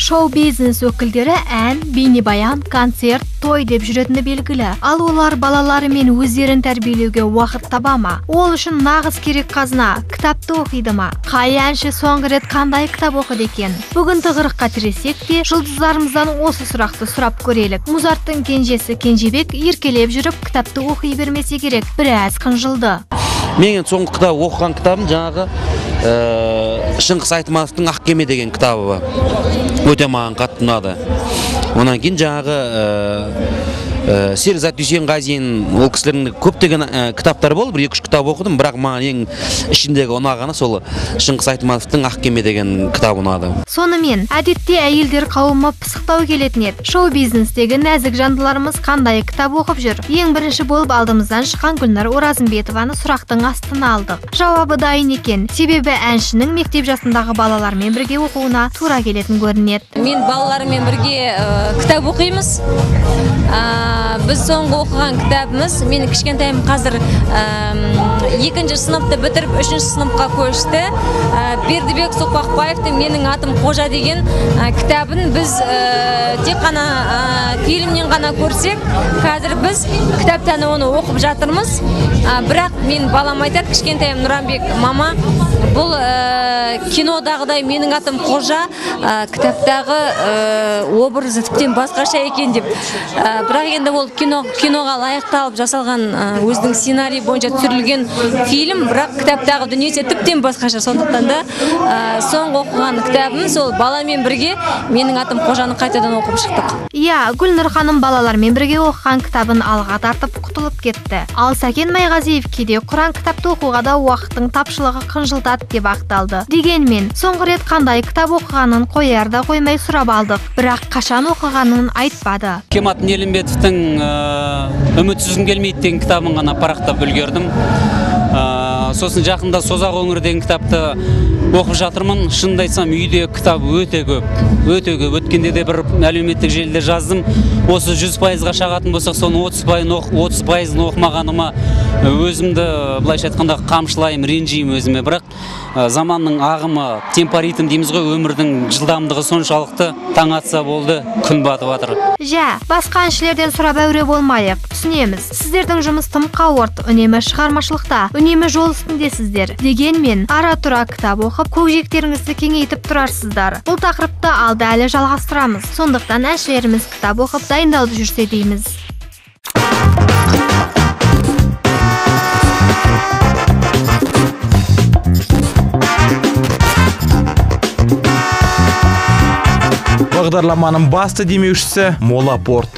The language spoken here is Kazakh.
Шоу-бизнес өкілдері ән, бейнебаян, концерт, той деп жүретіні белгілі. Ал олар балалары мен өздерін тәрбиелеуге уақыт таба ма? Ол үшін нағыз керек қазына кітапты оқиды ма? Қай әнші соңғы рет қандай кітап оқыды екен? Бүгін тығырыққа тіресек те, жұлдыздарымыздан осы сұрақты сұрап көрелік. Музарттың кенжесі Кенжебек еркелеп жүріп кітапты оқи бермесе керек, біраз қынжылды. Мен соңғы кітап оқыған кітабым жаңағы Шыңғыс Айтматовтың Ақ кеме деген кітабы. Өте маған қатты ұнады. Онан кейін жаңағы Серзат Дүйсенғазин ол кісілердің көптеген кітаптары болды, 1-2 кітап оқыдым, бірақ маған ең ішіндегі ұнағаны сол Шыңғыс Айтматовтың Ақ кеме деген кітап ұнады. Сонымен, әдетте әйелдер қауымы пысықтау келетін еді. Шоу-бизнестегі нәзік жандыларымыз қандай кітап оқып жүр? Ең бірінші болып алдымыздан шыққан Гүлнар Оразымбетованы сұрақтың астына алдық. Жауабы дайын екен, себебі әншінің мектеп жасындағы балалармен бірге оқуына тура келетін көрінеді. Мен балаларыммен бірге кітап оқимыз. Біз соңғы оқыған кітабымыз, мен кішкентайым қазір 2-ші сыныпты бітіріп 3-ші сыныпқа көшті. Бердібек Соқпақбаевтың Менің атым Қожа деген кітабын біз тек қана фильмнен ғана көрсек, қазір біз кітаптан оны оқып жатырмыз. Бірақ мен балам айтады, кішкентайым Нұранбек, мама, бұл кинодағыдай Менің атым Қожа кітаптағы образы тіптен басқаша екен деп. Бірақ енді ол киноға лайықталып жасалған өзінің сценарий бойынша түсірілген фильм, бірақ кітаптағы дүниесі тіптен басқаша. Сондықтан да соңғы оқыған кітабым сол баламен бірге Менің атым Қожаны қайтадан оқып шықтық. Иә, Гүлнұр ханым балалармен бірге оқыған кітабын алға тартып құтылып кетті. Ал Сәкен Майғазиев кейде Құран кітапты оқуға да уақыттың тапшылығы қынжылтады деп ақталды. Дегенмен, соңғы рет қандай кітап оқығанын қоярда қоймай сұрап алдық, бірақ қашан оқығанын айтпады. Кемат Нелімбетовтің үмітсізім келмейді деген кітабын ғана парақтап үлгердім. Сосын жақында Созақ өңірі деген кітапты оқып жатырмын. Шынымды айтсам, үйде кітап өте көп. Өткенде де бір әлеуметтік желіде жаздым. Осы 100%-ға шағатын болсақ, соның 30%-ын оқымағаныма өзімді былайша айтқанда қамшылаймын, ренжеймін өзіме. Бірақ заманның ағымы, темпоритм дейміз ғой, өмірдің жылдамдығы соншалықты таң атса болды, күн батып жатыр. Жә, басқа әншілерден сұрап әуре болмайық, түсінеміз. Сіздердің жұмыс тым қауырт, үнемі шығармашылықта, үнемі жол үстіндесіздер. Дегенмен, ара-тұра кітап оқып, көкжиектеріңізді кеңейтіп тұрарсыздар. Бұл тақырыпты алда әлі жалғастырамыз. Сондықтан әншілеріміз кітап оқып дайындалып жүрсе дейміз. Бағдарламаның басты демеушісі Молапорт.